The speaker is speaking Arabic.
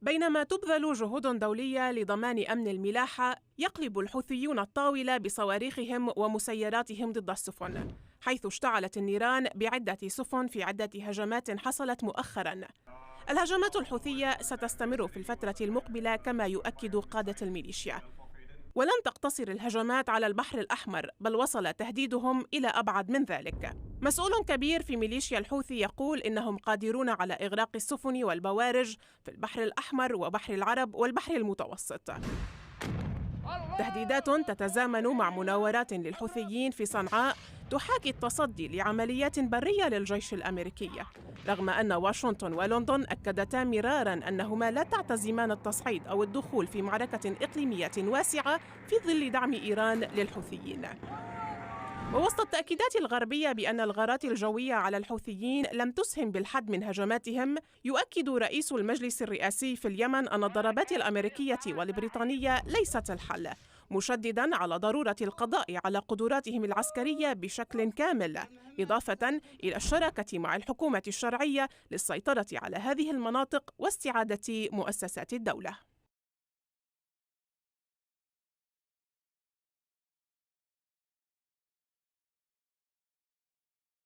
بينما تبذل جهود دولية لضمان أمن الملاحة، يقلب الحوثيون الطاولة بصواريخهم ومسيراتهم ضد السفن، حيث اشتعلت النيران بعدة سفن في عدة هجمات حصلت مؤخراً. الهجمات الحوثية ستستمر في الفترة المقبلة كما يؤكد قادة الميليشيا، ولن تقتصر الهجمات على البحر الأحمر، بل وصل تهديدهم إلى أبعد من ذلك. مسؤول كبير في ميليشيا الحوثي يقول إنهم قادرون على إغراق السفن والبوارج في البحر الأحمر وبحر العرب والبحر المتوسط. تهديدات تتزامن مع مناورات للحوثيين في صنعاء تحاكي التصدي لعمليات برية للجيش الأمريكي، رغم أن واشنطن ولندن أكدتا مراراً أنهما لا تعتزمان التصعيد أو الدخول في معركة إقليمية واسعة في ظل دعم إيران للحوثيين. ووسط التأكيدات الغربية بأن الغارات الجوية على الحوثيين لم تسهم بالحد من هجماتهم، يؤكد رئيس المجلس الرئاسي في اليمن أن الضربات الأمريكية والبريطانية ليست الحل، مشدداً على ضرورة القضاء على قدراتهم العسكرية بشكل كامل، إضافة إلى الشراكة مع الحكومة الشرعية للسيطرة على هذه المناطق واستعادة مؤسسات الدولة.